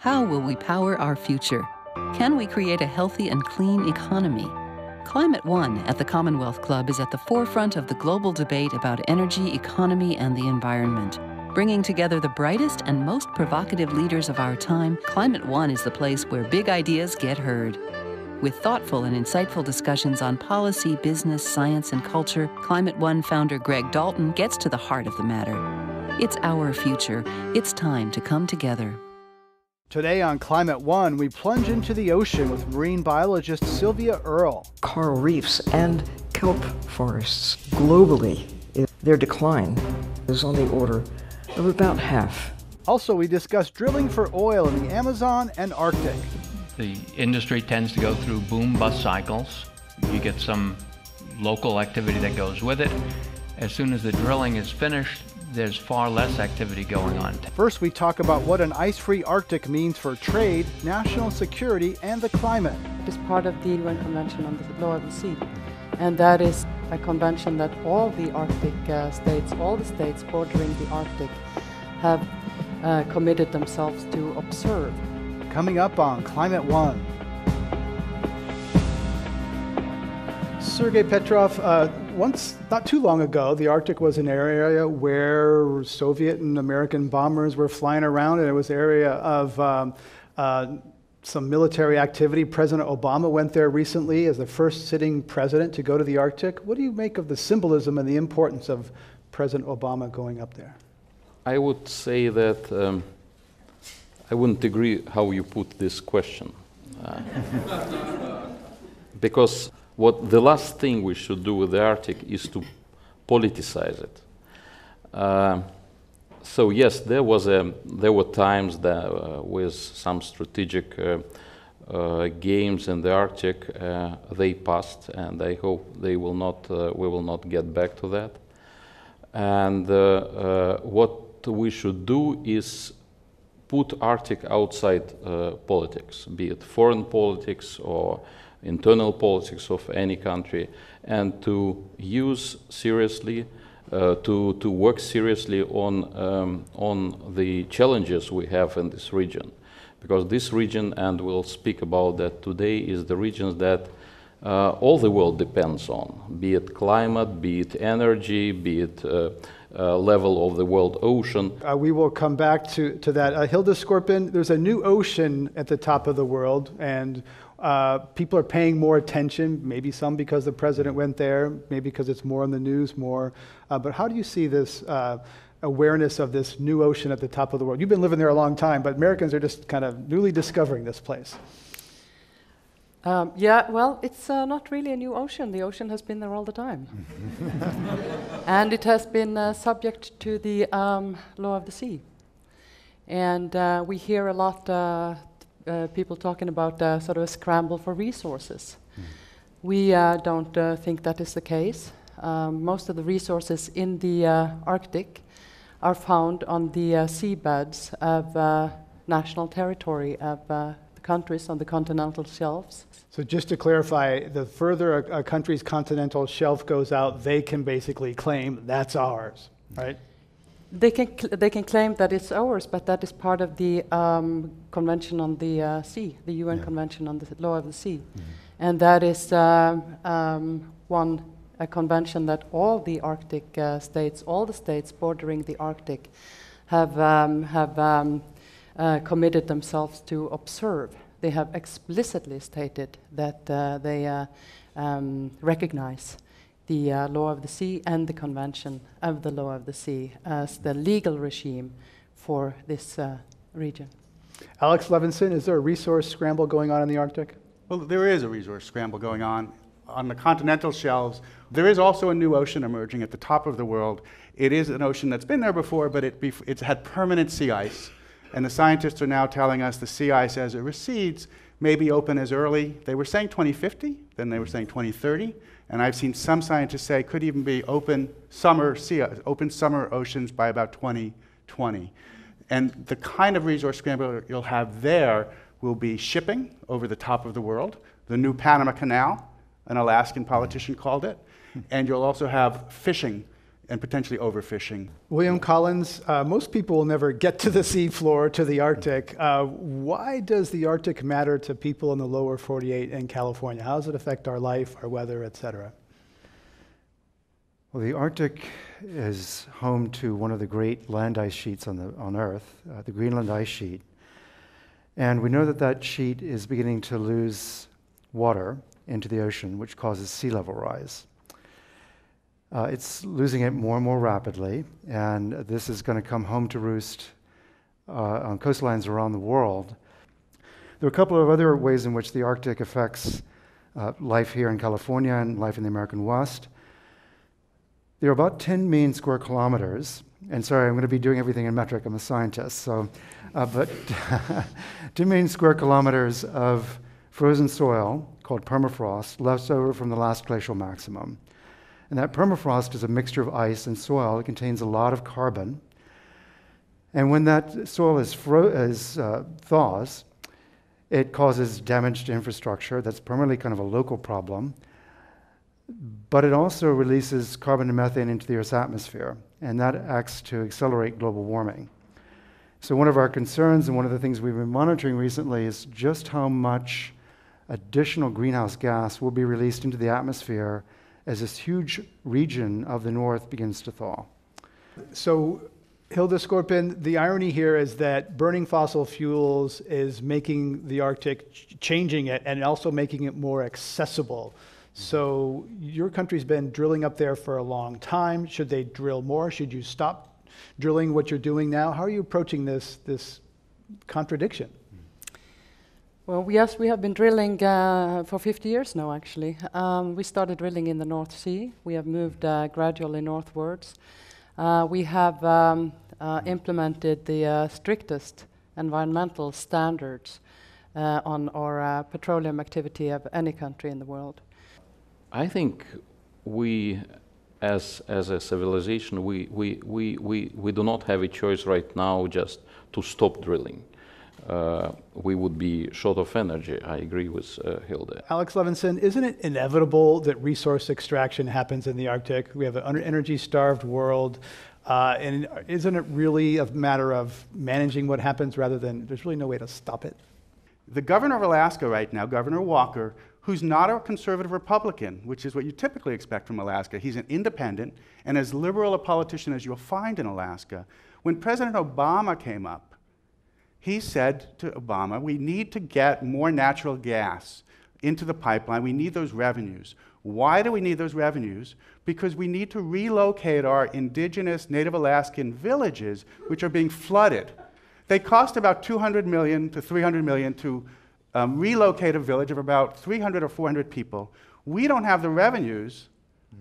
How will we power our future? Can we create a healthy and clean economy? Climate One at the Commonwealth Club is at the forefront of the global debate about energy, economy, and the environment. Bringing together the brightest and most provocative leaders of our time, Climate One is the place where big ideas get heard. With thoughtful and insightful discussions on policy, business, science, and culture, Climate One founder Greg Dalton gets to the heart of the matter. It's our future. It's time to come together. Today on Climate One, we plunge into the ocean with marine biologist Sylvia Earle. Coral reefs and kelp forests globally, their decline is on the order of about half. Also, we discuss drilling for oil in the Amazon and Arctic. The industry tends to go through boom-bust cycles. You get some local activity that goes with it. As soon as the drilling is finished, there's far less activity going on. First, we talk about what an ice-free Arctic means for trade, national security, and the climate. It is part of the UN Convention on the Law of the Sea. And that is a convention that all the Arctic states, all the states bordering the Arctic, have committed themselves to observe. Coming up on Climate One. Sergei Petrov, once, not too long ago, the Arctic was an area where Soviet and American bombers were flying around, and it was an area of some military activity. President Obama went there recently as the first sitting president to go to the Arctic. What do you make of the symbolism and the importance of President Obama going up there? I would say that I wouldn't agree how you put this question. Because the last thing we should do with the Arctic is to politicize it. So yes, there were times that with some strategic games in the Arctic, they passed, and I hope we will not get back to that. And what we should do is put Arctic outside politics, be it foreign politics or internal politics of any country, and to use seriously, to work seriously on the challenges we have in this region. Because this region, and we'll speak about that today, is the region that all the world depends on, be it climate, be it energy, be it level of the world ocean. We will come back to that. Hilda Skorpin, there's a new ocean at the top of the world, and people are paying more attention, maybe some because the president went there, maybe because it's more on the news more. But how do you see this awareness of this new ocean at the top of the world? You've been living there a long time, but Americans are just kind of newly discovering this place. Yeah, well, it's not really a new ocean. The ocean has been there all the time. And it has been subject to the law of the sea. And we hear a lot people talking about sort of a scramble for resources. We don't think that is the case. Most of the resources in the Arctic are found on the seabeds of national territory of the countries on the continental shelves. So just to clarify, the further a country's continental shelf goes out, they can basically claim that's ours, right? They can claim that it's ours, but that is part of the Convention on the Sea, the UN Convention on the Law of the Sea. And that is a convention that all the Arctic states, all the states bordering the Arctic, have committed themselves to observe. They have explicitly stated that they recognize the law of the sea and the Convention of the Law of the Sea as the legal regime for this region. Alex Levinson, is there a resource scramble going on in the Arctic? Well, there is a resource scramble going on the continental shelves. There is also a new ocean emerging at the top of the world. It is an ocean that's been there before, but it's had permanent sea ice. And the scientists are now telling us the sea ice, as it recedes, may be open as early. They were saying 2050, then they were saying 2030. And I've seen some scientists say it could even be open summer oceans by about 2020. And the kind of resource scramble you'll have there will be shipping over the top of the world, the new Panama Canal, an Alaskan politician called it, and you'll also have fishing and potentially overfishing. William Collins, most people will never get to the seafloor, to the Arctic. Why does the Arctic matter to people in the lower 48 and California? How does it affect our life, our weather, et cetera? Well, the Arctic is home to one of the great land ice sheets on Earth, the Greenland ice sheet. And we know that that sheet is beginning to lose water into the ocean, which causes sea level rise. It's losing it more and more rapidly, and this is going to come home to roost on coastlines around the world. There are a couple of other ways in which the Arctic affects life here in California and life in the American West. There are about 10 million square kilometers, and sorry, I'm going to be doing everything in metric, I'm a scientist, so, but 10 million square kilometers of frozen soil called permafrost left over from the last glacial maximum. And that permafrost is a mixture of ice and soil. It contains a lot of carbon. And when that soil thaws, it causes damage to infrastructure. That's primarily kind of a local problem. But it also releases carbon and methane into the Earth's atmosphere, and that acts to accelerate global warming. So one of our concerns and one of the things we've been monitoring recently is just how much additional greenhouse gas will be released into the atmosphere as this huge region of the North begins to thaw. So, Hilda Skorpin, the irony here is that burning fossil fuels is making the Arctic, changing it, and also making it more accessible. So your country's been drilling up there for a long time. Should they drill more? Should you stop drilling what you're doing now? How are you approaching this contradiction? Well, yes, we have been drilling for 50 years now, actually. We started drilling in the North Sea. We have moved gradually northwards. We have implemented the strictest environmental standards on our petroleum activity of any country in the world. I think we, as a civilization, we do not have a choice right now just to stop drilling. We would be short of energy. I agree with Hilda. Alex Levinson, isn't it inevitable that resource extraction happens in the Arctic? We have an energy-starved world, and isn't it really a matter of managing what happens rather than, there's really no way to stop it? The governor of Alaska right now, Governor Walker, who's not a conservative Republican, which is what you typically expect from Alaska. He's an independent and as liberal a politician as you'll find in Alaska. When President Obama came up, he said to Obama, we need to get more natural gas into the pipeline. We need those revenues. Why do we need those revenues? Because we need to relocate our indigenous Native Alaskan villages, which are being flooded. They cost about $200 million to $300 million to relocate a village of about 300 or 400 people. We don't have the revenues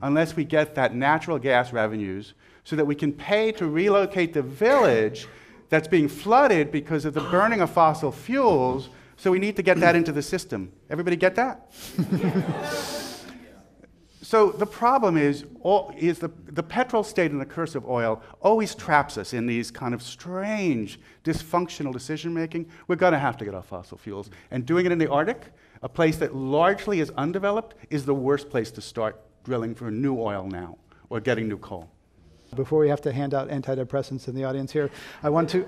unless we get that natural gas revenues so that we can pay to relocate the village that's being flooded because of the burning of fossil fuels, so we need to get that into the system. Everybody get that? So the problem is the petrol state and the curse of oil always traps us in these kind of strange, dysfunctional decision-making. We're going to have to get off fossil fuels. And doing it in the Arctic, a place that largely is undeveloped, is the worst place to start drilling for new oil now, or getting new coal. Before we have to hand out antidepressants in the audience here, I want to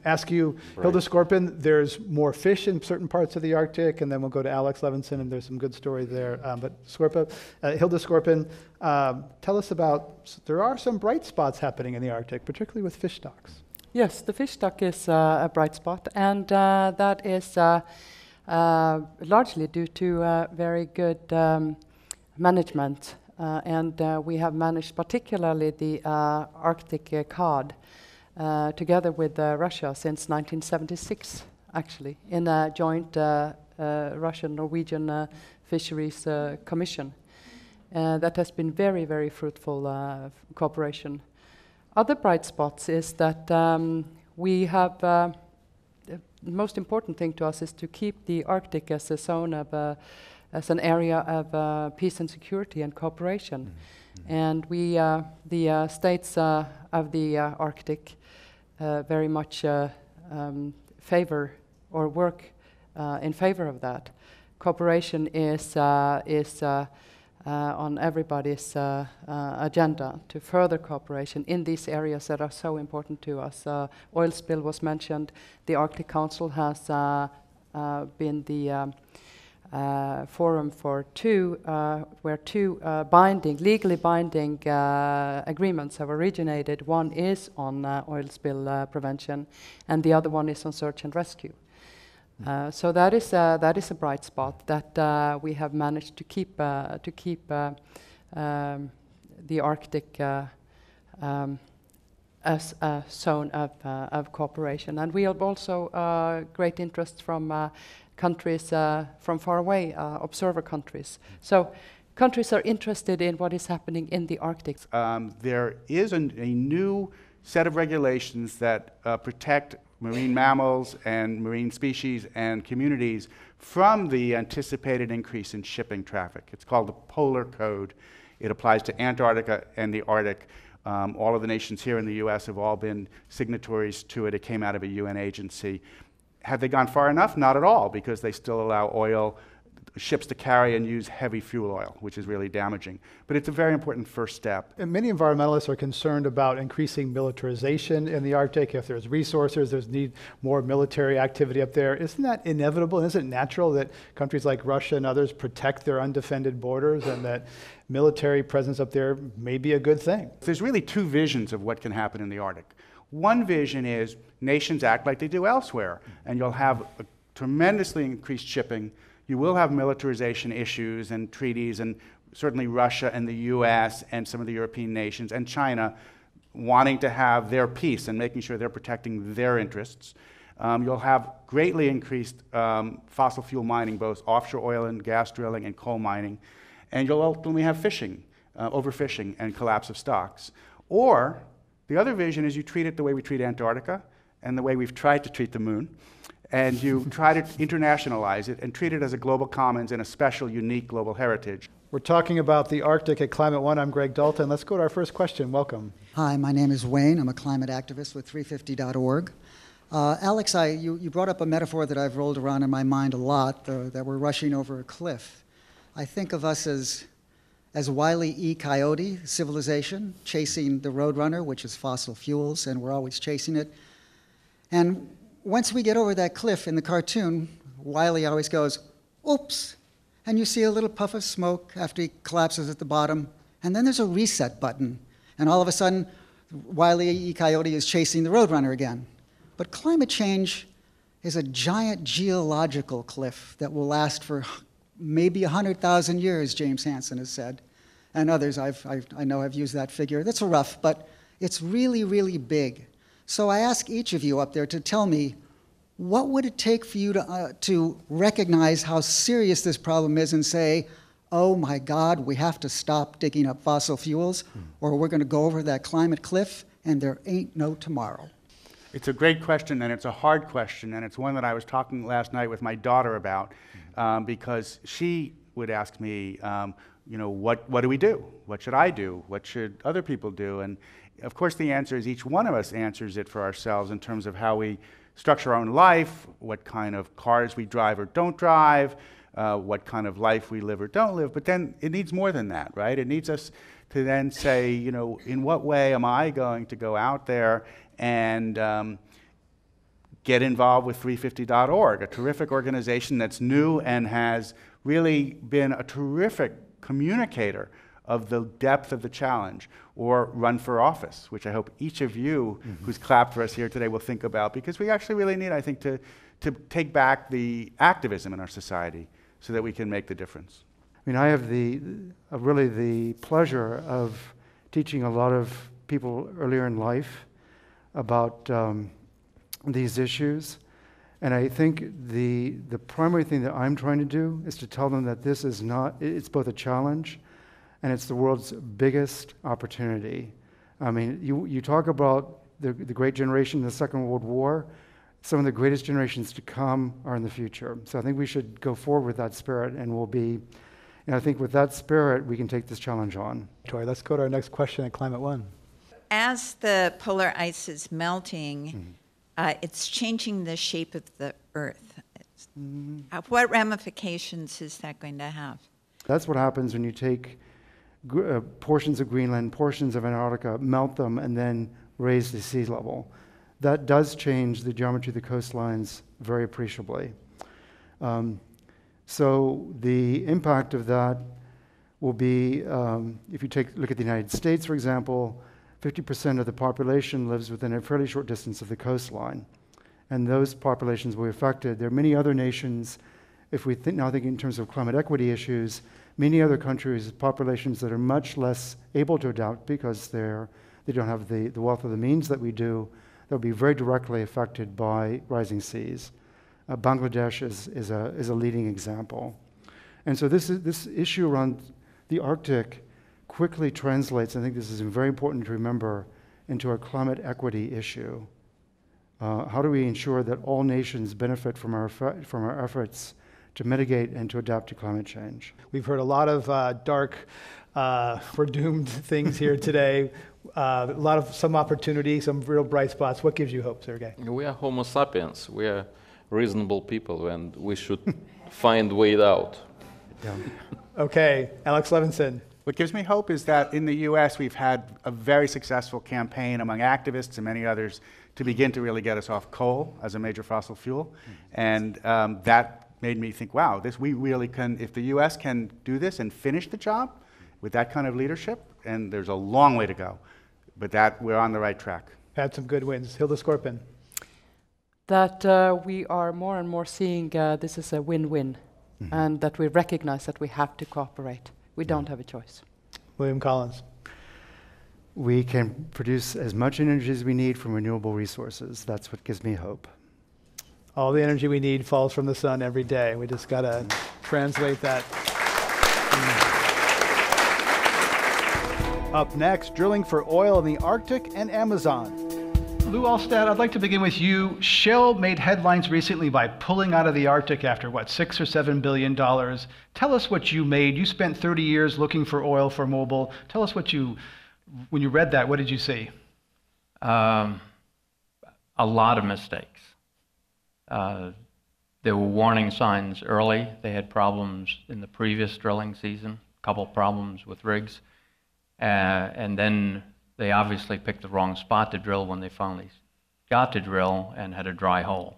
ask you, right. Hilda Skorpin, there's more fish in certain parts of the Arctic, and then we'll go to Alex Levinson, and there's some good stories there. But Hilda Skorpin, tell us about, there are some bright spots happening in the Arctic, particularly with fish stocks. Yes, the fish stock is a bright spot, and that is largely due to very good management. And we have managed particularly the Arctic cod together with Russia since 1976, actually, in a joint Russian-Norwegian fisheries commission. That has been very, very fruitful cooperation. Other bright spots is that we have, the most important thing to us is to keep the Arctic as a zone of as an area of peace and security and cooperation. Mm-hmm. And we, the states of the Arctic very much favor or work in favor of that. Cooperation is on everybody's agenda to further cooperation in these areas that are so important to us. Oil spill was mentioned. The Arctic Council has been the forum for where two legally binding agreements have originated. One is on oil spill prevention, and the other one is on search and rescue. So that is a bright spot that we have managed to keep the Arctic as a zone of cooperation, and we have also great interest from countries from far away, observer countries. So countries are interested in what is happening in the Arctic. There is a new set of regulations that protect marine mammals and marine species and communities from the anticipated increase in shipping traffic. It's called the Polar Code. It applies to Antarctica and the Arctic. All of the nations here in the US have all been signatories to it. It came out of a UN agency. Have they gone far enough? Not at all, because they still allow ships to carry and use heavy fuel oil, which is really damaging. But it's a very important first step. And many environmentalists are concerned about increasing militarization in the Arctic. If there's resources, there's need more military activity up there. Isn't that inevitable? And isn't it natural that countries like Russia and others protect their undefended borders, and that military presence up there may be a good thing? There's really two visions of what can happen in the Arctic. One vision is nations act like they do elsewhere, and you'll have a tremendously increased shipping. You will have militarization issues and treaties, and certainly Russia and the US and some of the European nations and China wanting to have their peace and making sure they're protecting their interests. You'll have greatly increased fossil fuel mining, both offshore oil and gas drilling and coal mining, and you'll ultimately have fishing, overfishing and collapse of stocks. Or the other vision is you treat it the way we treat Antarctica and the way we've tried to treat the moon, and you try to internationalize it and treat it as a global commons and a special, unique global heritage. We're talking about the Arctic at Climate One. I'm Greg Dalton. Let's go to our first question. Welcome. Hi, my name is Wayne. I'm a climate activist with 350.org. Alex, you brought up a metaphor that I've rolled around in my mind a lot, that we're rushing over a cliff. I think of us as Wile E. Coyote civilization, chasing the roadrunner, which is fossil fuels, and we're always chasing it. And once we get over that cliff in the cartoon, Wile always goes, oops, and you see a little puff of smoke after he collapses at the bottom, and then there's a reset button, and all of a sudden, Wile E. Coyote is chasing the roadrunner again. But climate change is a giant geological cliff that will last for maybe 100,000 years, James Hansen has said, and others I know have used that figure. That's rough, but it's really, really big. So I ask each of you up there to tell me, what would it take for you to recognize how serious this problem is and say, oh my God, we have to stop digging up fossil fuels, or we're going to go over that climate cliff and there ain't no tomorrow? It's a great question, and it's a hard question, and it's one that I was talking last night with my daughter about, because she would ask me, what do we do? What should I do? What should other people do? And of course the answer is each one of us answers it for ourselves in terms of how we structure our own life, what kind of cars we drive or don't drive, what kind of life we live or don't live. But then it needs more than that, right? It needs us to then say, in what way am I going to go out there and get involved with 350.org, a terrific organization that's new and has really been a terrific communicator of the depth of the challenge, or run for office, which I hope each of you who's clapped for us here today will think about, because we actually really need, I think, to take back the activism in our society so that we can make the difference. I mean, I have really the pleasure of teaching a lot of people earlier in life about these issues. And I think the primary thing that I'm trying to do is to tell them that this is not, it's both a challenge and it's the world's biggest opportunity. I mean, you talk about the great generation in the Second World War. Some of the greatest generations to come are in the future. So I think we should go forward with that spirit, and we'll be, and I think with that spirit, we can take this challenge on. Tori, let's go to our next question at Climate One. As the polar ice is melting, it's changing the shape of the Earth. What ramifications is that going to have? That's what happens when you take portions of Greenland, portions of Antarctica, melt them, and then raise the sea level. That does change the geometry of the coastlines very appreciably. So the impact of that will be, if you look at the United States, for example, 50% of the population lives within a fairly short distance of the coastline. And those populations will be affected. There are many other nations, if we now think in terms of climate equity issues, many other countries, populations that are much less able to adapt because they don't have the wealth of the means that we do, they'll be very directly affected by rising seas. Bangladesh is a leading example. And so this issue around the Arctic quickly translates, I think this is very important to remember, into a climate equity issue. How do we ensure that all nations benefit from our efforts to mitigate and to adapt to climate change? We've heard a lot of dark, we're doomed things here today. Some opportunity, some real bright spots. What gives you hope, Sergey? We are Homo sapiens. We are reasonable people, and we should find way out. Yeah. Okay, Alex Levinson. What gives me hope is that in the US we've had a very successful campaign among activists and many others to begin to really get us off coal as a major fossil fuel. And that made me think, wow, we really can, if the US can do this and finish the job with that kind of leadership, and there's a long way to go, but that we're on the right track. Had some good wins. Hilda Skorpin. That we are more and more seeing this is a win-win, and that we recognize that we have to cooperate. We don't have a choice. William Collins. We can produce as much energy as we need from renewable resources. That's what gives me hope. All the energy we need falls from the sun every day. We just got to translate that. Up next, drilling for oil in the Arctic and Amazon. Lou Alstad, I'd like to begin with you. Shell made headlines recently by pulling out of the Arctic after, what, $6 or $7 billion. Tell us what you made. You spent 30 years looking for oil for Mobil. Tell us when you read that, what did you see? A lot of mistakes. There were warning signs early. They had problems in the previous drilling season, a couple problems with rigs. And then they obviously picked the wrong spot to drill when they finally got to drill and had a dry hole.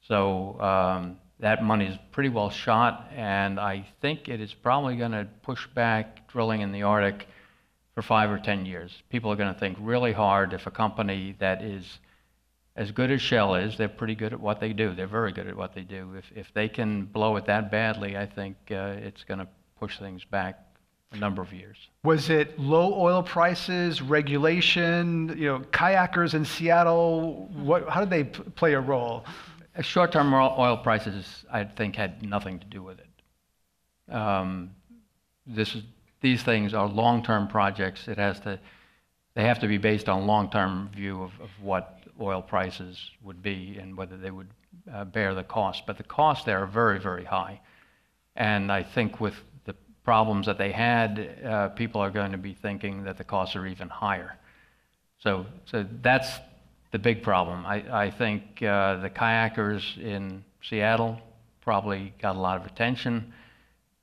So that money's pretty well shot, and I think it is probably going to push back drilling in the Arctic for 5 or 10 years. People are going to think really hard if a company that is as good as Shell is, they're pretty good at what they do. They're very good at what they do. If they can blow it that badly, I think it's going to push things back a number of years. Was it low oil prices, regulation, kayakers in Seattle? How did they play a role? Short-term oil prices, I think, had nothing to do with it. These things are long-term projects. They have to be based on long-term view of what oil prices would be and whether they would bear the cost. But the costs there are very, very high. And I think with the problems that they had, people are going to be thinking that the costs are even higher. So that's the big problem. I think the kayakers in Seattle probably got a lot of attention.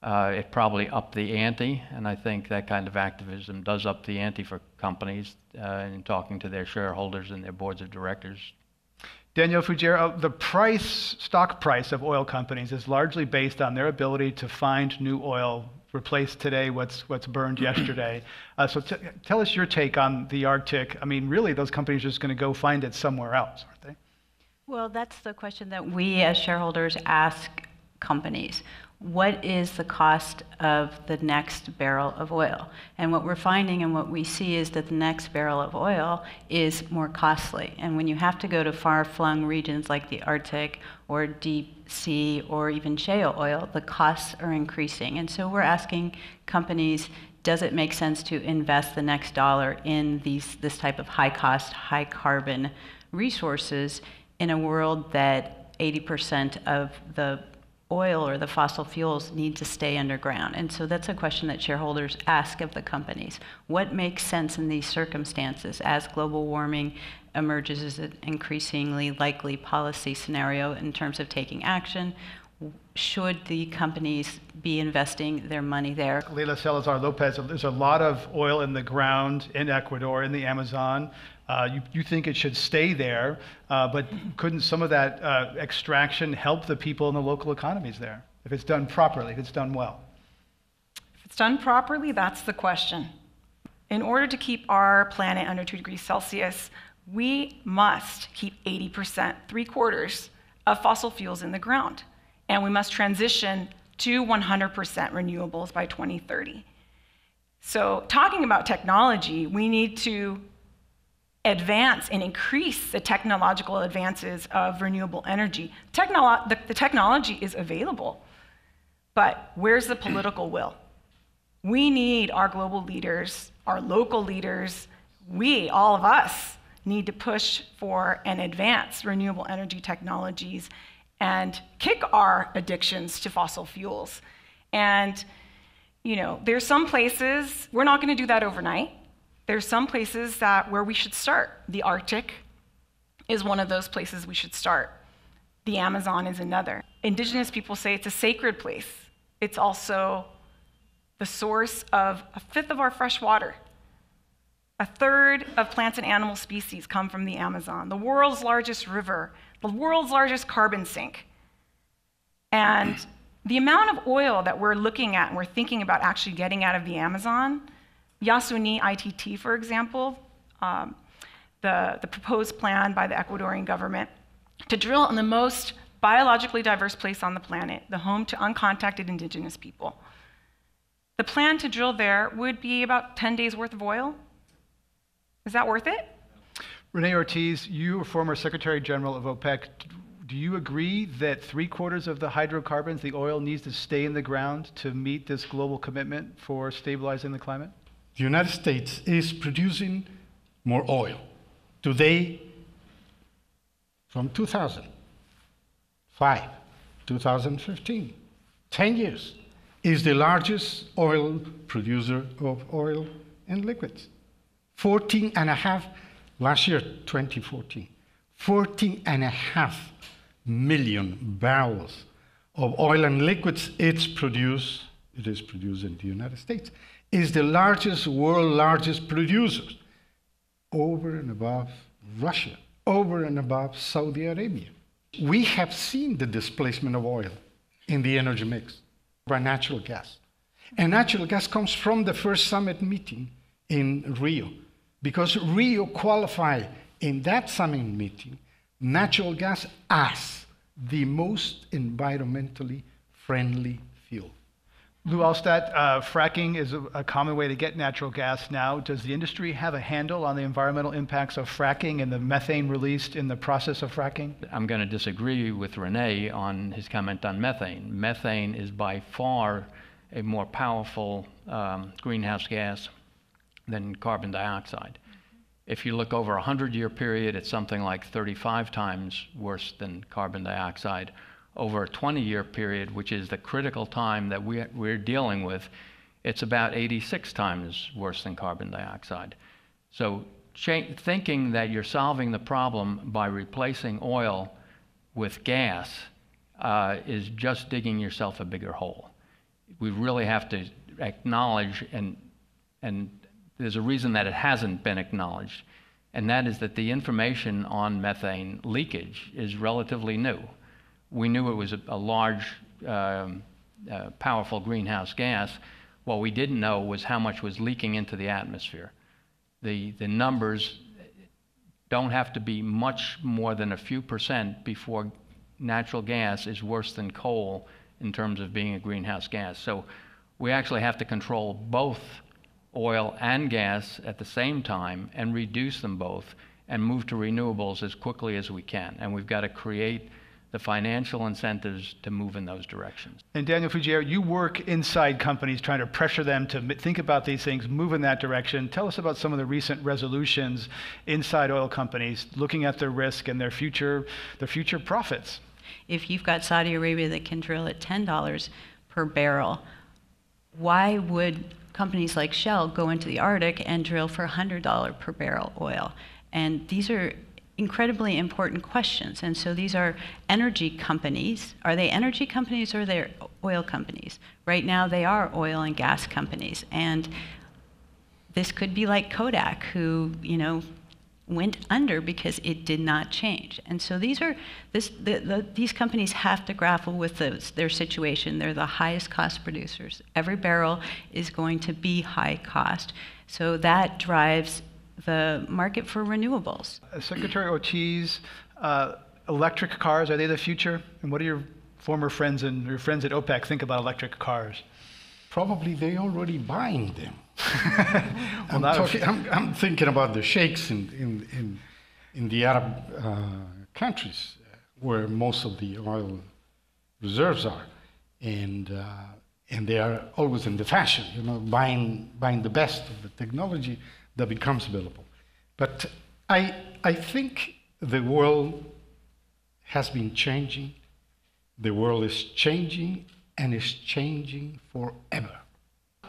It probably upped the ante, and I think that kind of activism does up the ante for companies in talking to their shareholders and their boards of directors. Daniel Fugero, the stock price of oil companies is largely based on their ability to find new oil, replace today what's burned yesterday. So tell us your take on the Arctic. I mean, really, those companies are just going to go find it somewhere else, aren't they? Well, that's the question that we as shareholders ask companies. What is the cost of the next barrel of oil? And what we're finding and what we see is that the next barrel of oil is more costly. And when you have to go to far-flung regions like the Arctic or deep sea or even shale oil, the costs are increasing. And so we're asking companies, does it make sense to invest the next dollar in this type of high-cost, high-carbon resources in a world that 80% of the oil or the fossil fuels need to stay underground? And so that's a question that shareholders ask of the companies. What makes sense in these circumstances as global warming emerges as an increasingly likely policy scenario in terms of taking action? Should the companies be investing their money there? Leila Salazar Lopez, there's a lot of oil in the ground in Ecuador, in the Amazon. You think it should stay there, but couldn't some of that extraction help the people in the local economies there, if it's done properly, if it's done well? If it's done properly, that's the question. In order to keep our planet under 2 degrees Celsius, we must keep 80%, 3/4 of fossil fuels in the ground. And we must transition to 100% renewables by 2030. So talking about technology, we need to advance and increase the technological advances of renewable energy. The technology is available, but where's the political will? We need our global leaders, our local leaders, all of us, need to push for and advance renewable energy technologies and kick our addictions to fossil fuels. And, there's some places, we're not going to do that overnight. There's some places where we should start. The Arctic is one of those places we should start. The Amazon is another. Indigenous people say it's a sacred place. It's also the source of 1/5 of our fresh water. 1/3 of plants and animal species come from the Amazon, the world's largest river, the world's largest carbon sink. And the amount of oil that we're looking at and we're thinking about actually getting out of the Amazon, Yasuni ITT, for example, the proposed plan by the Ecuadorian government to drill in the most biologically diverse place on the planet, the home to uncontacted indigenous people. The plan to drill there would be about 10 days worth of oil. Is that worth it? Rene Ortiz, you are former Secretary General of OPEC. Do you agree that 3/4 of the hydrocarbons, the oil, needs to stay in the ground to meet this global commitment for stabilizing the climate? The United States is producing more oil. Today, from 2005, 2015, 10 years, is the largest oil producer of oil and liquids. 14.5, last year, 2014, 14.5 million barrels of oil and liquids it is produced in the United States. Is the world largest producer, over and above Russia, over and above Saudi Arabia. We have seen the displacement of oil in the energy mix by natural gas. And natural gas comes from the first summit meeting in Rio, because Rio qualified in that summit meeting natural gas as the most environmentally friendly fuel. Lou Alstadt, fracking is a common way to get natural gas now. Does the industry have a handle on the environmental impacts of fracking and the methane released in the process of fracking? I'm going to disagree with Rene on his comment on methane. Methane is by far a more powerful greenhouse gas than carbon dioxide. If you look over a 100-year period, it's something like 35 times worse than carbon dioxide. Over a 20-year period, which is the critical time that we're dealing with, it's about 86 times worse than carbon dioxide. So thinking that you're solving the problem by replacing oil with gas is just digging yourself a bigger hole. We really have to acknowledge, and there's a reason that it hasn't been acknowledged, and that is that the information on methane leakage is relatively new. We knew it was a large, powerful greenhouse gas. What we didn't know was how much was leaking into the atmosphere. The numbers don't have to be much more than a few percent before natural gas is worse than coal in terms of being a greenhouse gas. So we actually have to control both oil and gas at the same time and reduce them both and move to renewables as quickly as we can. And we've got to create the financial incentives to move in those directions. And Daniel Fugere, you work inside companies trying to pressure them to think about these things, move in that direction. Tell us about some of the recent resolutions inside oil companies, looking at their risk and their future profits. If you've got Saudi Arabia that can drill at $10 per barrel, why would companies like Shell go into the Arctic and drill for $100 per barrel oil? And these are incredibly important questions. And so these are energy companies. Are they energy companies or are they oil companies? Right now they are oil and gas companies. And this could be like Kodak, who, went under because it did not change. And so these companies have to grapple with their situation. They're the highest cost producers. Every barrel is going to be high cost. So that drives the market for renewables. Secretary Ortiz, electric cars, are they the future? And what do your former friends and your friends at OPEC think about electric cars? Probably they're already buying them. Well, I'm thinking about the sheikhs in the Arab countries where most of the oil reserves are, and they are always in the fashion, buying the best of the technology that becomes available. But I think the world has been changing. The world is changing, and is changing forever.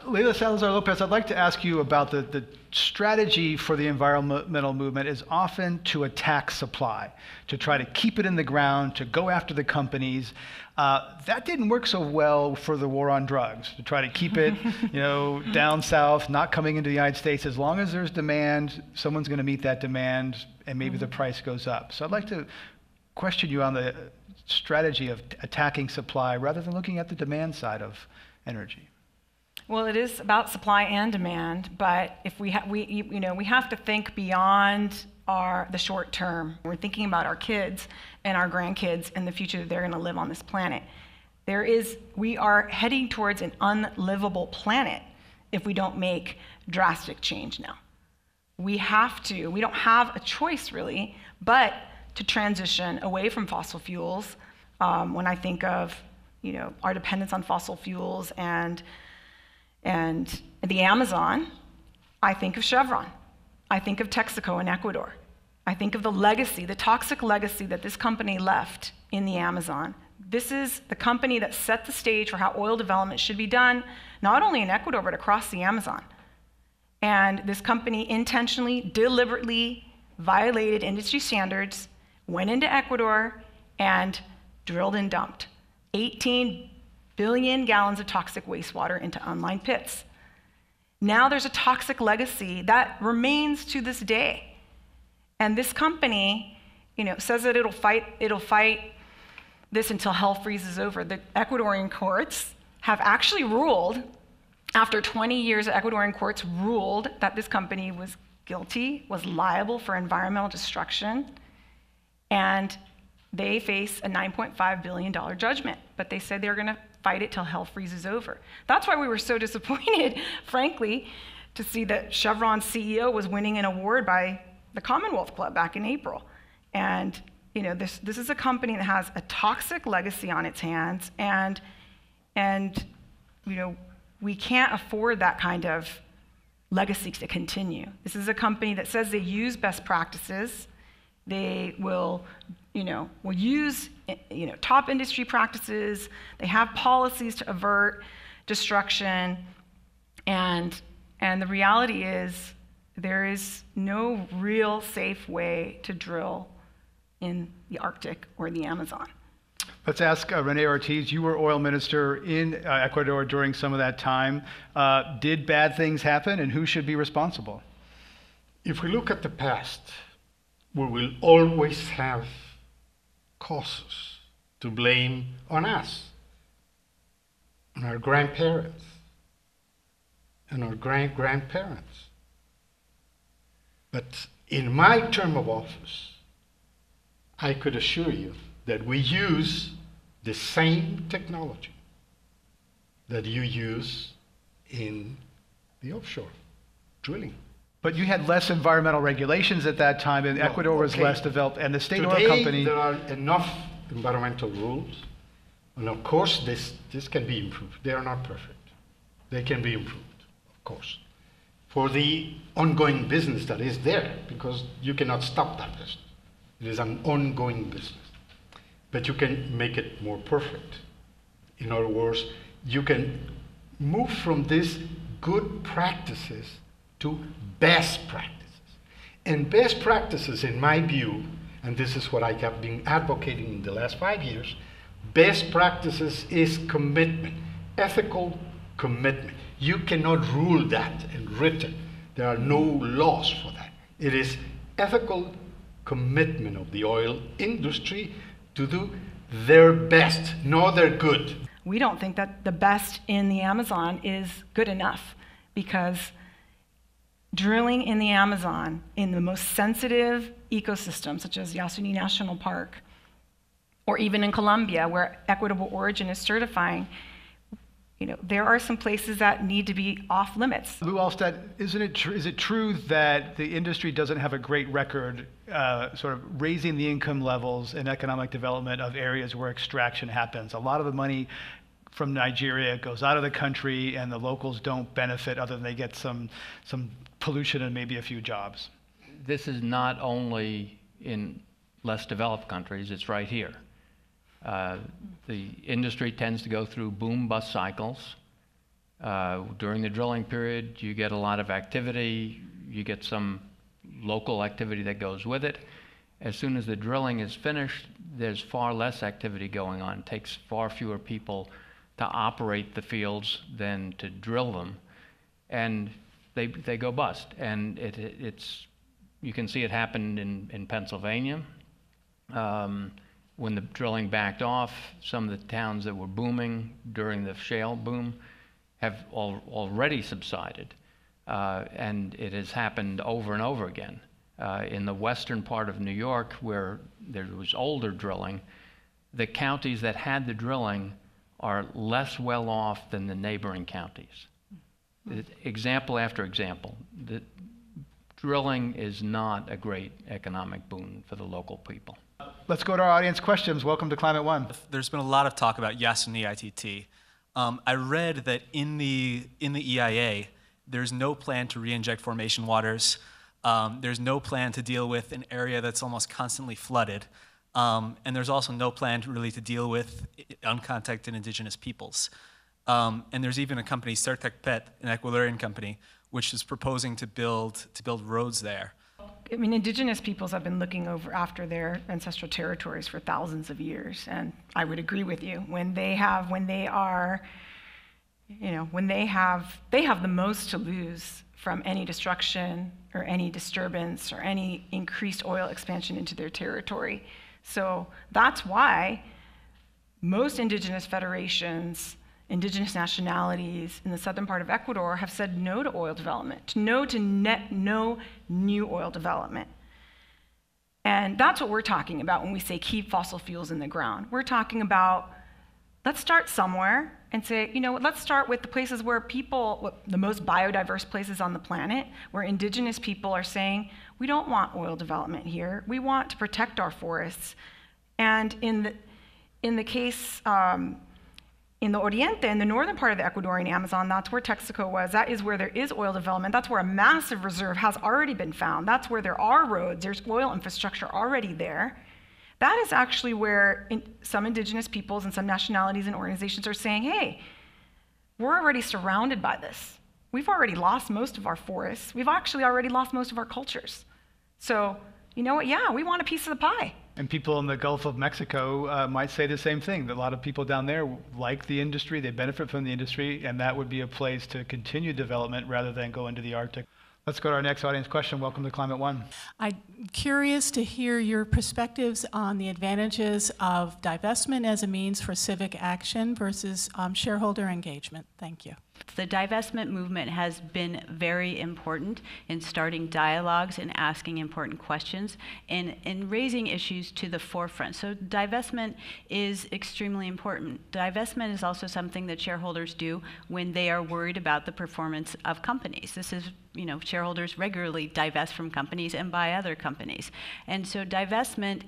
Leila Salazar-Lopez, I'd like to ask you about the strategy for the environmental movement is often to attack supply, to try to keep it in the ground, to go after the companies. That didn't work so well for the war on drugs, to try to keep it down south, not coming into the United States. As long as there's demand, someone's going to meet that demand, and maybe the price goes up. So I'd like to question you on the strategy of attacking supply rather than looking at the demand side of energy. Well, it is about supply and demand, but if we have to think beyond the short term. We're thinking about our kids and our grandkids and the future that they're going to live on this planet. We are heading towards an unlivable planet if we don't make drastic change now. We don't have a choice really, but to transition away from fossil fuels. When I think of, our dependence on fossil fuels and the Amazon, I think of Chevron. I think of Texaco in Ecuador. I think of the legacy, the toxic legacy that this company left in the Amazon. This is the company that set the stage for how oil development should be done, not only in Ecuador, but across the Amazon. And this company intentionally, deliberately violated industry standards, went into Ecuador, and drilled and dumped 18 billion gallons of toxic wastewater into unlined pits. Now there's a toxic legacy that remains to this day. And this company, says that it'll fight this until hell freezes over. The Ecuadorian courts have actually ruled, after 20 years, the Ecuadorian courts ruled that this company was guilty, was liable for environmental destruction, and they face a $9.5 billion judgment. But they said they were going to fight it till hell freezes over. That's why we were so disappointed, frankly, to see that Chevron's CEO was winning an award by the Commonwealth Club back in April. And this is a company that has a toxic legacy on its hands, and we can't afford that kind of legacy to continue. This is a company that says they use best practices. They will use top industry practices. They have policies to avert destruction, and the reality is there is no real safe way to drill in the Arctic or the Amazon. Let's ask Rene Ortiz. You were oil minister in Ecuador during some of that time. Did bad things happen, and who should be responsible? If we look at the past, we will always have causes to blame on us, on our grandparents, and our great-grandparents. But in my term of office, I could assure you that we use the same technology that you use in the offshore drilling. But you had less environmental regulations at that time, and Ecuador was less developed, and the state oil company... There are enough environmental rules, and of course this can be improved. They are not perfect. They can be improved, of course, for the ongoing business that is there, because you cannot stop that business. It is an ongoing business. But you can make it more perfect. In other words, you can move from these good practices to best practices. And best practices, in my view, and this is what I have been advocating in the last 5 years, best practices is commitment, ethical commitment. You cannot rule that in written. There are no laws for that. It is ethical commitment of the oil industry to do their best, not their good. We don't think that the best in the Amazon is good enough, because drilling in the Amazon, in the most sensitive ecosystem, such as Yasuni National Park, or even in Colombia, where equitable origin is certifying, there are some places that need to be off limits. Lou Alstead, is it true that the industry doesn't have a great record sort of raising the income levels and economic development of areas where extraction happens? A lot of the money from Nigeria goes out of the country, and the locals don't benefit other than they get some pollution and maybe a few jobs. This is not only in less developed countries, it's right here. The industry tends to go through boom-bust cycles. During the drilling period, you get a lot of activity, you get some local activity that goes with it. As soon as the drilling is finished, there's far less activity going on. It takes far fewer people to operate the fields than to drill them, and they go bust. And you can see it happen in Pennsylvania. When the drilling backed off, some of the towns that were booming during the shale boom have already subsided. And it has happened over and over again. In the western part of New York, where there was older drilling, the counties that had the drilling are less well off than the neighboring counties. Example after example. The drilling is not a great economic boon for the local people. Let's go to our audience questions. Welcome to Climate One. There's been a lot of talk about Yasuni ITT. I read that in the EIA, there's no plan to re-inject formation waters. There's no plan to deal with an area that's almost constantly flooded. And there's also no plan really to deal with uncontacted indigenous peoples. And there's even a company, Certec Pet, an Ecuadorian company, which is proposing to build roads there. I mean, indigenous peoples have been looking after their ancestral territories for thousands of years, and I would agree with you. They have the most to lose from any destruction or any disturbance or any increased oil expansion into their territory. So that's why most indigenous federations, indigenous nationalities in the southern part of Ecuador have said no to oil development, no new oil development. And that's what we're talking about when we say keep fossil fuels in the ground. We're talking about, let's start somewhere and say, let's start with the places where the most biodiverse places on the planet, where indigenous people are saying, we don't want oil development here. We want to protect our forests. And in the case, in the Oriente, in the northern part of the Ecuadorian Amazon, that's where Texaco was. That is where there is oil development. That's where a massive reserve has already been found. That's where there are roads. There's oil infrastructure already there. That is actually where some indigenous peoples and some nationalities and organizations are saying, hey, we're already surrounded by this. We've already lost most of our forests. We've actually already lost most of our cultures. So, you know what? Yeah, we want a piece of the pie. And people in the Gulf of Mexico might say the same thing, that a lot of people down there like the industry, they benefit from the industry, and that would be a place to continue development rather than go into the Arctic. Let's go to our next audience question. Welcome to Climate One. I'm curious to hear your perspectives on the advantages of divestment as a means for civic action versus shareholder engagement. Thank you. The divestment movement has been very important in starting dialogues and asking important questions and raising issues to the forefront. So divestment is extremely important. Divestment is also something that shareholders do when they are worried about the performance of companies. This is, shareholders regularly divest from companies and buy other companies. And so divestment,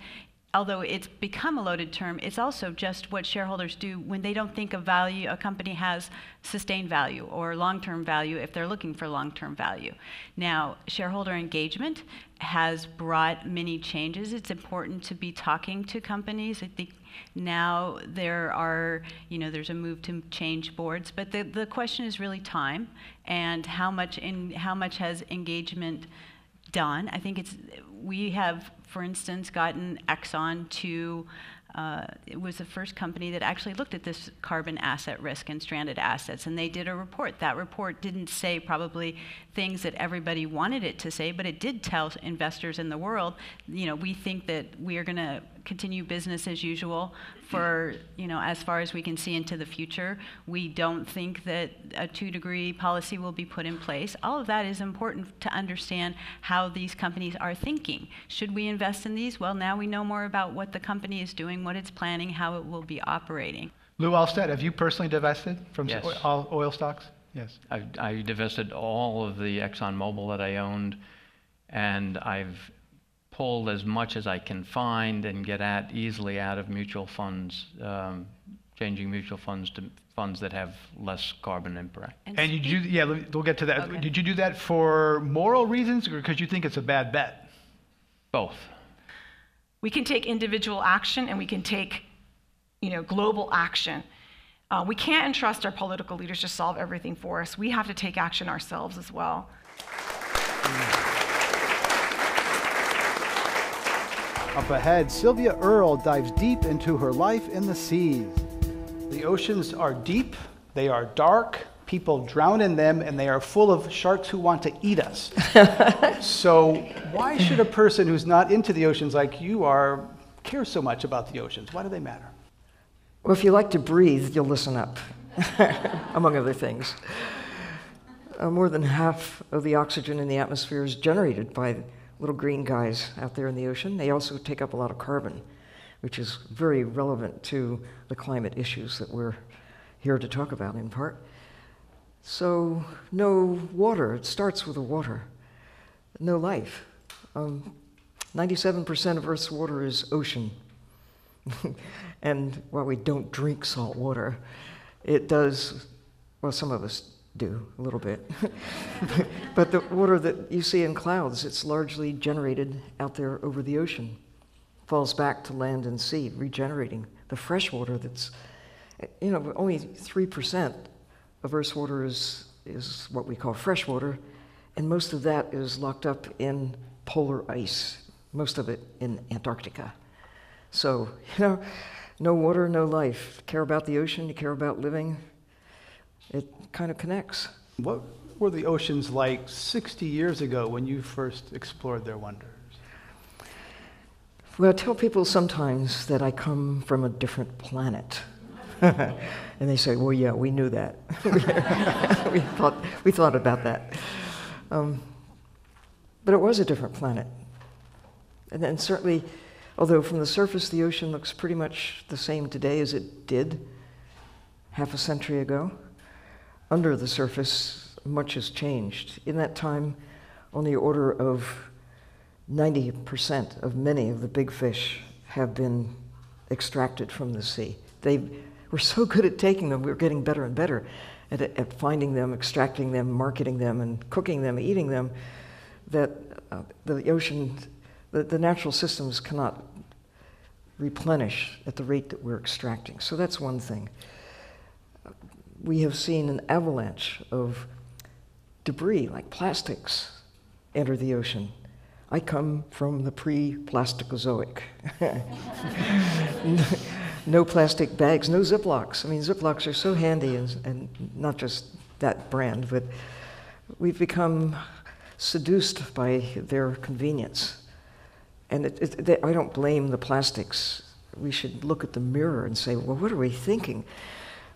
although it's become a loaded term, it's also just what shareholders do when they don't think a value, a company has sustained value or long-term value if they're looking for long-term value. Now, shareholder engagement has brought many changes. It's important to be talking to companies. I think now there are, there's a move to change boards, but the question is really time and how much has engagement done. I think we have, for instance, gotten Exxon to, it was the first company that actually looked at this carbon asset risk and stranded assets, and they did a report. That report didn't say probably things that everybody wanted it to say, but it did tell investors in the world, we think that we are going to continue business as usual for, as far as we can see into the future. We don't think that a 2-degree policy will be put in place. All of that is important to understand how these companies are thinking. Should we invest in these? Well, now we know more about what the company is doing, what it's planning, how it will be operating. Lou Alstead, have you personally divested from Yes. all oil stocks? Yes. I divested all of the ExxonMobil that I owned, and I've pulled as much as I can find and get at easily out of mutual funds, changing mutual funds to funds that have less carbon impact. And we'll get to that. Okay. Did you do that for moral reasons or because you think it's a bad bet? Both. We can take individual action and we can take, global action. We can't entrust our political leaders to solve everything for us. We have to take action ourselves as well. Up ahead, Sylvia Earle dives deep into her life in the seas. The oceans are deep, they are dark, people drown in them, and they are full of sharks who want to eat us. So why should a person who's not into the oceans like you are care so much about the oceans? Why do they matter? Well, if you like to breathe, you'll listen up, among other things. More than half of the oxygen in the atmosphere is generated by little green guys out there in the ocean. They also take up a lot of carbon, which is very relevant to the climate issues that we're here to talk about in part. So no water, it starts with the water. No life. 97% of Earth's water is ocean. And while we don't drink salt water, it does, well, some of us do a little bit. But the water that you see in clouds, it's largely generated out there over the ocean, falls back to land and sea, regenerating. The fresh water that's, only 3% of Earth's water is what we call fresh water, and most of that is locked up in polar ice, most of it in Antarctica. So, no water, no life. Care about the ocean, you care about living. It kind of connects. What were the oceans like 60 years ago when you first explored their wonders? Well, I tell people sometimes that I come from a different planet. And they say, well, yeah, we knew that. we thought about that. But it was a different planet. And then certainly, although from the surface the ocean looks pretty much the same today as it did half a century ago, under the surface, much has changed. In that time, on the order of 90% of many of the big fish have been extracted from the sea. We're so good at taking them, we're getting better and better at finding them, extracting them, marketing them, and cooking them, eating them, that the ocean, the natural systems cannot replenish at the rate that we're extracting. So that's one thing. We have seen an avalanche of debris, like plastics, enter the ocean. I come from the pre-Plasticozoic. No plastic bags, no Ziplocs. I mean, Ziplocs are so handy, and not just that brand, but we've become seduced by their convenience. And I don't blame the plastics. We should look at the mirror and say, well, what are we thinking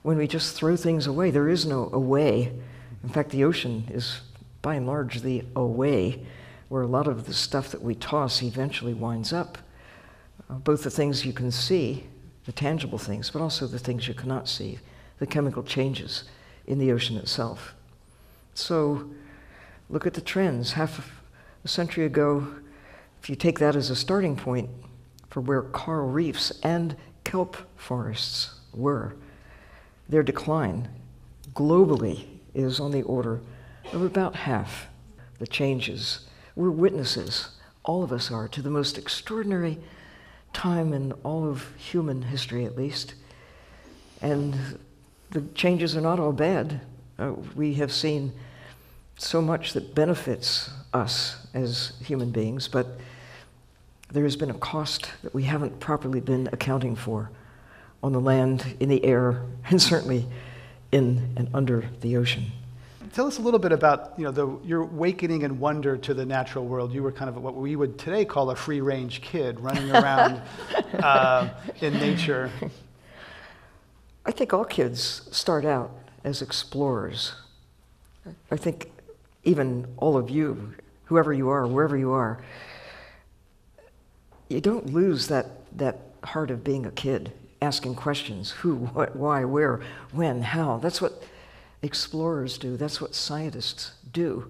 when we just throw things away? There is no away. In fact, the ocean is, by and large, the away, where a lot of the stuff that we toss eventually winds up. Both the things you can see, the tangible things, but also the things you cannot see, the chemical changes in the ocean itself. So look at the trends. Half a century ago, if you take that as a starting point for where coral reefs and kelp forests were, their decline globally is on the order of about half. The changes, we're witnesses, all of us are, to the most extraordinary time in all of human history, at least. And the changes are not all bad. We have seen so much that benefits us as human beings, but there has been a cost that we haven't properly been accounting for on the land, in the air, and certainly in and under the ocean. Tell us a little bit about your awakening and wonder to the natural world. You were kind of what we would today call a free-range kid, running around in nature. I think all kids start out as explorers. I think even all of you, whoever you are, wherever you are, you don't lose that heart of being a kid, asking questions: who, what, why, where, when, how. That's what explorers do. That's what scientists do.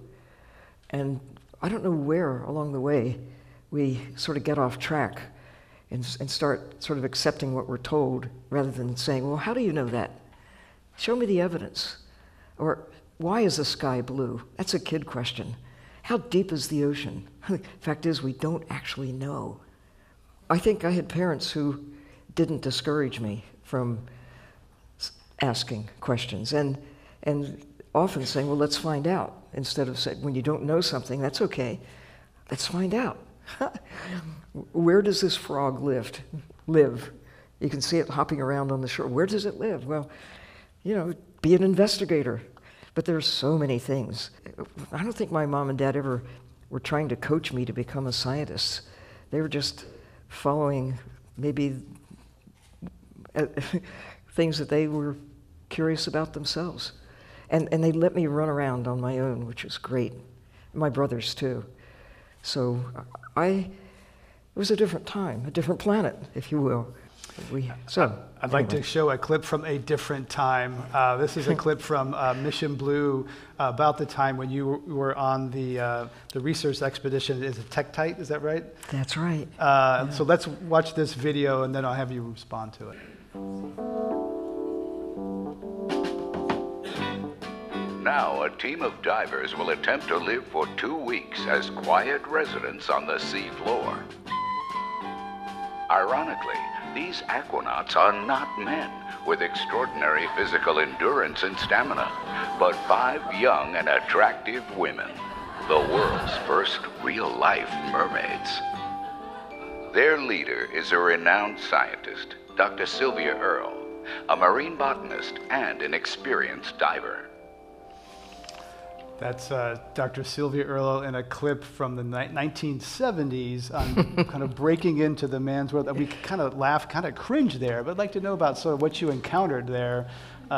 And I don't know where along the way we sort of get off track and start sort of accepting what we're told rather than saying, well, how do you know that? Show me the evidence. Or why is the sky blue? That's a kid question. How deep is the ocean? The fact is, we don't actually know. I think I had parents who didn't discourage me from asking questions and often saying, well, let's find out, instead of saying, when you don't know something, that's okay, let's find out. Where does this frog live? You can see it hopping around on the shore. Where does it live? Well, be an investigator. But there's so many things. I don't think my mom and dad ever were trying to coach me to become a scientist. They were just following maybe things that they were curious about themselves. And they let me run around on my own, which was great. My brothers, too. So it was a different time, a different planet, if you will. I'd like to show a clip from a different time. This is a clip from Mission Blue, about the time when you were on the research expedition. Is it Tektite? Is that right? That's right. So let's watch this video, and then I'll have you respond to it. Now, a team of divers will attempt to live for 2 weeks as quiet residents on the sea floor. Ironically, these aquanauts are not men with extraordinary physical endurance and stamina, but 5 young and attractive women, the world's first real-life mermaids. Their leader is a renowned scientist, Dr. Sylvia Earle, a marine botanist and an experienced diver. That's Dr. Sylvia Earle in a clip from the 1970s on kind of breaking into the man's world. We kind of laugh, kind of cringe there, but I'd like to know about sort of what you encountered there,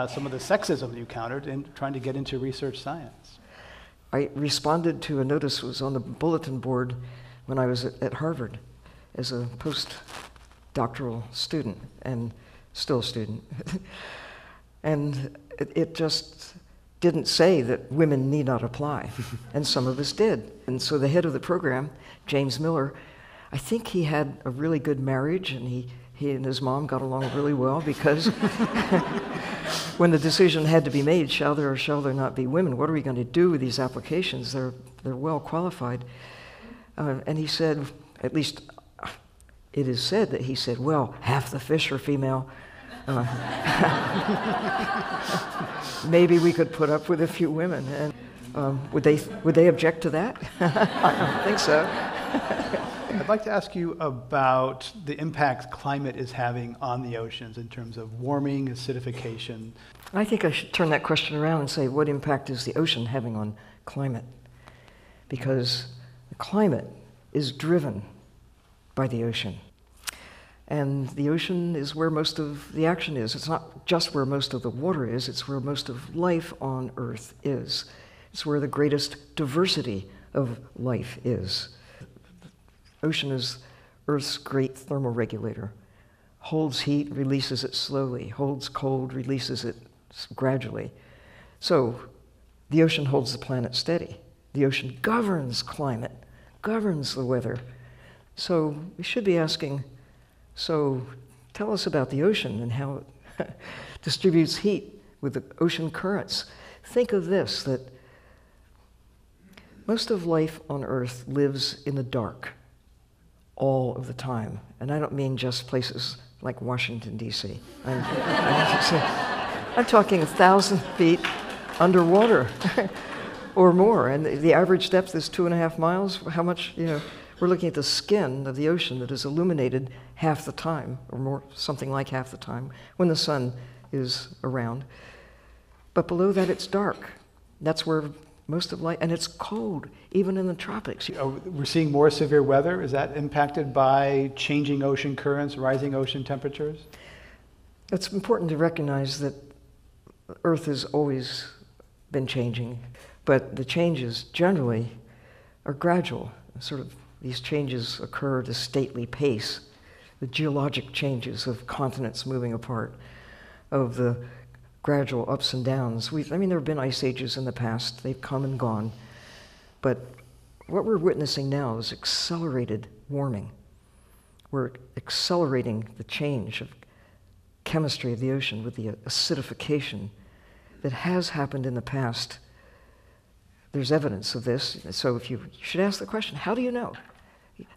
some of the sexism you encountered in trying to get into research science. I responded to a notice that was on the bulletin board when I was at Harvard as a postdoctoral student, and still a student. And it just didn't say that women need not apply, and some of us did. And so the head of the program, James Miller, I think he had a really good marriage, and he and his mom got along really well, because when the decision had to be made, shall there or shall there not be women? What are we going to do with these applications? They're well qualified. And he said, at least it is said that he said, well, half the fish are female. Maybe we could put up with a few women. And would they object to that? I don't think so. I'd like to ask you about the impact climate is having on the oceans in terms of warming, acidification. I think I should turn that question around and say, what impact is the ocean having on climate? Because the climate is driven by the ocean. And the ocean is where most of the action is. It's not just where most of the water is, it's where most of life on Earth is. It's where the greatest diversity of life is. The ocean is Earth's great thermoregulator. Holds heat, releases it slowly. Holds cold, releases it gradually. So the ocean holds the planet steady. The ocean governs climate, governs the weather. So we should be asking, so tell us about the ocean and how it distributes heat with the ocean currents. Think of this, that most of life on Earth lives in the dark all of the time. And I don't mean just places like Washington, D.C. I'm talking 1,000 feet underwater. or more. And the average depth is 2.5 miles. How much, we're looking at the skin of the ocean that is illuminated half the time, or more, something like half the time, when the sun is around. But below that, it's dark. That's where most of light, and it's cold, even in the tropics. We're seeing more severe weather. Is that impacted by changing ocean currents, rising ocean temperatures? It's important to recognize that Earth has always been changing, but the changes generally are gradual. Sort of these changes occur at a stately pace. The geologic changes of continents moving apart, of the gradual ups and downs. There have been ice ages in the past. They've come and gone. But what we're witnessing now is accelerated warming. We're accelerating the change of chemistry of the ocean with the acidification that has happened in the past. There's evidence of this. So you should ask the question, how do you know?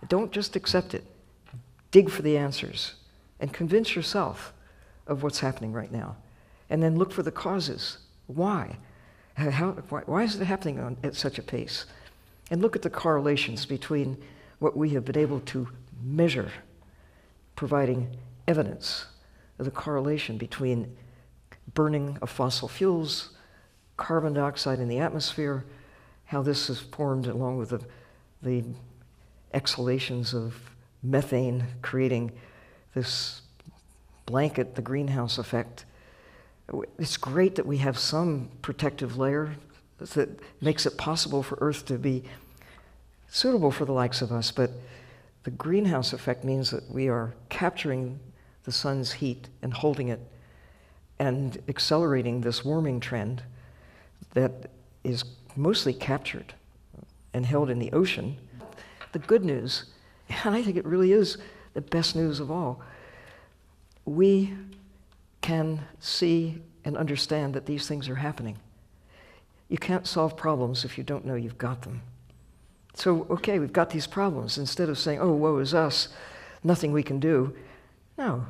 Don't just accept it. Dig for the answers and convince yourself of what's happening right now. And then look for the causes. Why? Why is it happening at such a pace? And look at the correlations between what we have been able to measure, providing evidence of the correlation between burning of fossil fuels, carbon dioxide in the atmosphere, how this is formed along with the exhalations of methane, creating this blanket, the greenhouse effect. It's great that we have some protective layer that makes it possible for Earth to be suitable for the likes of us, but the greenhouse effect means that we are capturing the sun's heat and holding it and accelerating this warming trend that is mostly captured and held in the ocean. The good news, and I think it really is the best news of all, we can see and understand that these things are happening. You can't solve problems if you don't know you've got them. So, okay, we've got these problems. Instead of saying, oh, woe is us, nothing we can do. No,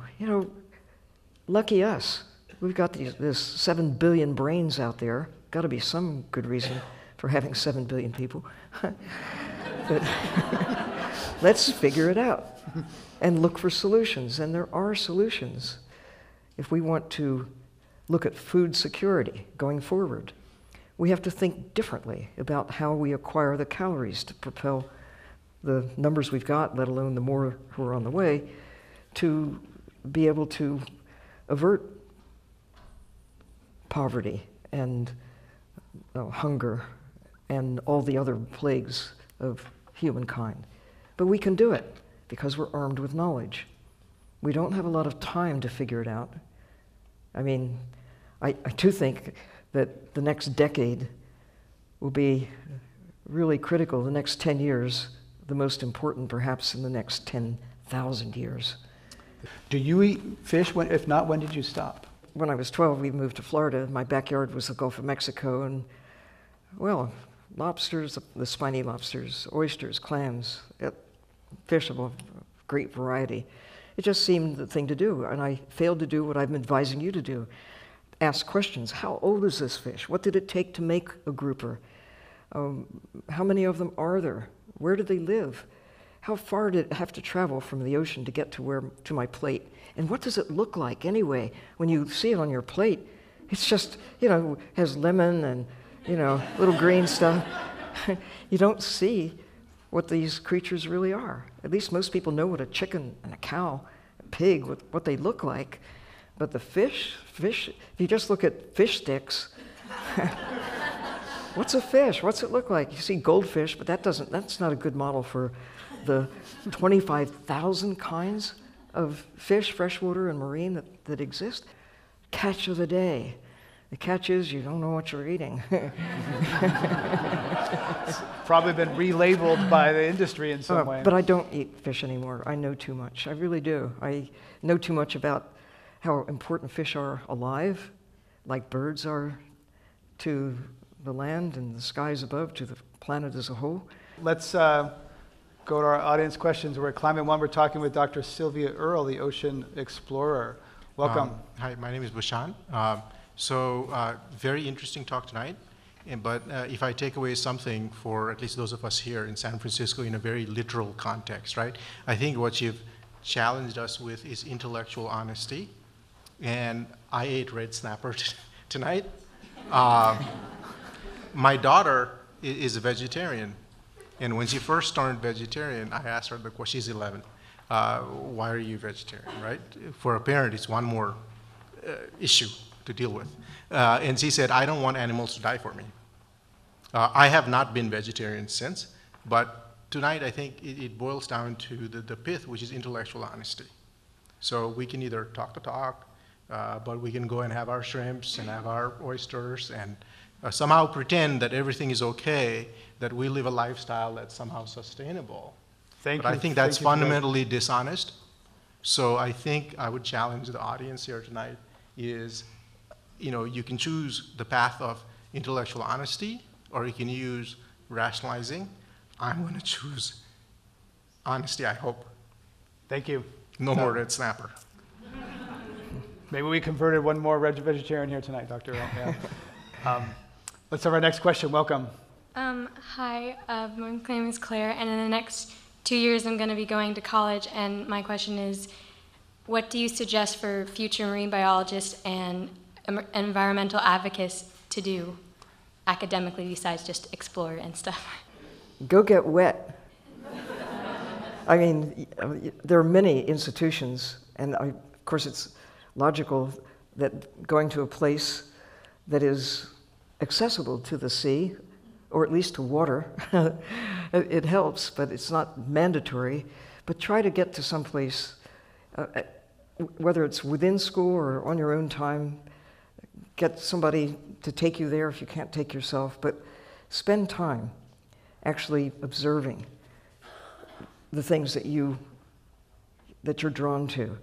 lucky us. We've got this 7 billion brains out there. Got to be some good reason for having 7 billion people. But let's figure it out and look for solutions. And there are solutions. If we want to look at food security going forward, we have to think differently about how we acquire the calories to propel the numbers we've got, let alone the more who are on the way, to be able to avert poverty and hunger and all the other plagues of humankind. But we can do it because we're armed with knowledge. We don't have a lot of time to figure it out. I do think that the next decade will be really critical. The next 10 years, the most important perhaps in the next 10,000 years. Do you eat fish? If not, when did you stop? When I was 12, we moved to Florida. My backyard was the Gulf of Mexico, and, lobsters, the spiny lobsters, oysters, clams, fish of a great variety. It just seemed the thing to do, and I failed to do what I'm advising you to do. Ask questions. How old is this fish? What did it take to make a grouper? How many of them are there? Where do they live? How far did it have to travel from the ocean to get to my plate? And what does it look like anyway when you see it on your plate? It's just, has lemon and, little green stuff. You don't see what these creatures really are. At least most people know what a chicken and a cow, a pig, what they look like. But the fish, if you just look at fish sticks, what's a fish? What's it look like? You see goldfish, but that's not a good model for the 25,000 kinds of fish, freshwater and marine that exist. Catch of the day. The catch is you don't know what you're eating. It's probably been relabeled by the industry in some way. But I don't eat fish anymore. I know too much. I really do. I know too much about how important fish are alive, like birds are to the land and the skies above, to the planet as a whole. Let's go to our audience questions. We're at Climate One. We're talking with Dr. Sylvia Earle, the ocean explorer. Welcome. Hi, my name is Bushan. Very interesting talk tonight. But if I take away something for at least those of us here in San Francisco in a very literal context, right? I think what you've challenged us with is intellectual honesty. And I ate red snapper tonight. My daughter is a vegetarian. And when she first turned vegetarian, I asked her the question, she's 11, why are you vegetarian, right? For a parent, it's one more issue to deal with. And she said, I don't want animals to die for me. I have not been vegetarian since, but tonight I think it boils down to the pith, which is intellectual honesty. So we can either talk the talk, but we can go and have our shrimps and have our oysters and somehow pretend that everything is okay, that we live a lifestyle that's somehow sustainable. But I think that's fundamentally dishonest. So I think I would challenge the audience here tonight is, you can choose the path of intellectual honesty, or you can use rationalizing. I'm going to choose honesty, I hope. Thank you. No more red snapper. Maybe we converted one more vegetarian here tonight, Dr. Earle. Yeah. Let's have our next question. Welcome. Hi, my name is Claire, and in the next 2 years I'm going to be going to college, and my question is, what do you suggest for future marine biologists and environmental advocates to do academically besides just explore and stuff? Go get wet. I mean, there are many institutions, and of course it's logical that going to a place that is accessible to the sea, or at least to water, it helps, but it's not mandatory. But try to get to some place, whether it's within school or on your own time, get somebody to take you there if you can't take yourself, but spend time actually observing the things that you're drawn to.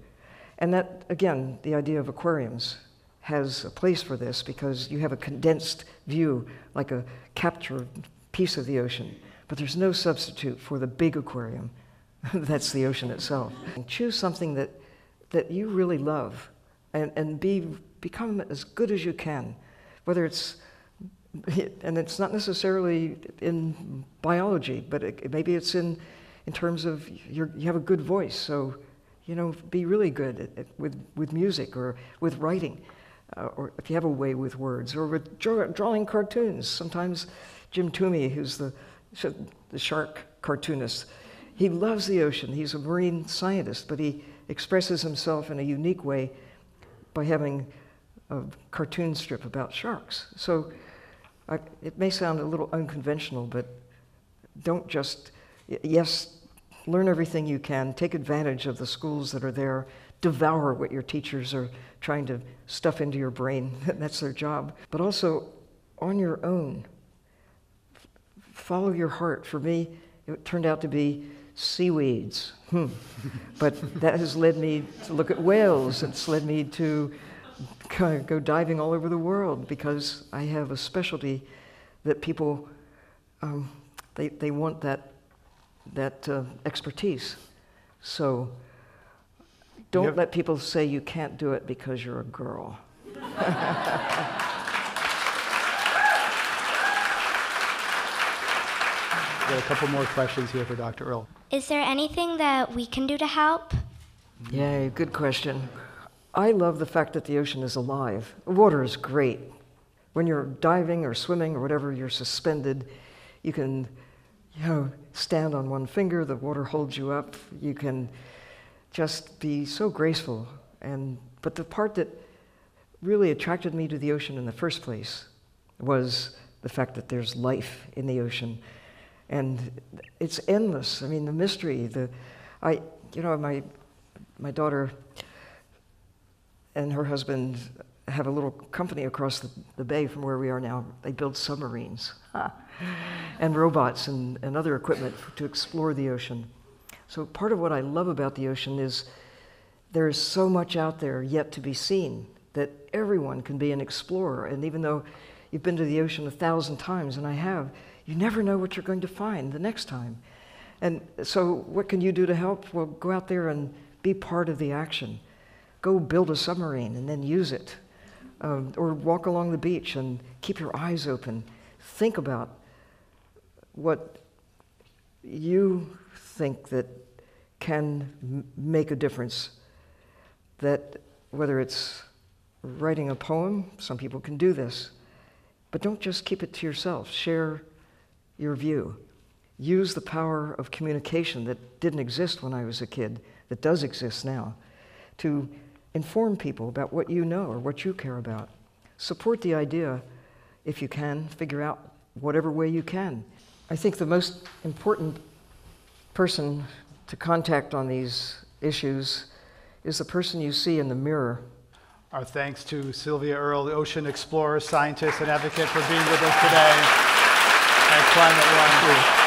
And that, again, the idea of aquariums has a place for this because you have a condensed view, like a captured piece of the ocean, but there's no substitute for the big aquarium. That's the ocean itself. And choose something that you really love and become as good as you can, whether it's, and it's not necessarily in biology, but maybe it's in terms of you have a good voice, so be really good with music or with writing, or if you have a way with words, or with drawing cartoons. Sometimes Jim Toomey, who's the shark cartoonist, he loves the ocean. He's a marine scientist, but he expresses himself in a unique way by having a cartoon strip about sharks. So it may sound a little unconventional, but don't just, yes, learn everything you can, take advantage of the schools that are there, devour what your teachers are trying to stuff into your brain. That's their job. But also, on your own, follow your heart. For me, it turned out to be seaweeds. But that has led me to look at whales. It's led me to go diving all over the world because I have a specialty that people, they want that expertise. So don't let people say you can't do it because you're a girl. Got a couple more questions here for Dr. Earle. Is there anything that we can do to help? Yay, good question. I love the fact that the ocean is alive. Water is great. When you're diving or swimming or whatever, you're suspended. You can, stand on one finger, the water holds you up. You can just be so graceful. But the part that really attracted me to the ocean in the first place was the fact that there's life in the ocean. And it's endless. I mean, the mystery, my daughter and her husband have a little company across the bay from where we are now. They build submarines and robots and other equipment to explore the ocean. So part of what I love about the ocean is there is so much out there yet to be seen that everyone can be an explorer. And even though you've been to the ocean 1,000 times, and I have, you never know what you're going to find the next time. And so what can you do to help? Well, go out there and be part of the action. Go build a submarine and then use it. Or walk along the beach and keep your eyes open. think about what you think that can make a difference. That whether it's writing a poem, some people can do this, but don't just keep it to yourself. Share your view. Use the power of communication that didn't exist when I was a kid, that does exist now, to inform people about what you know or what you care about. Support the idea if you can, figure out whatever way you can. I think the most important person to contact on these issues is the person you see in the mirror. Our thanks to Sylvia Earle, the ocean explorer, scientist, and advocate for being with us today at Climate One.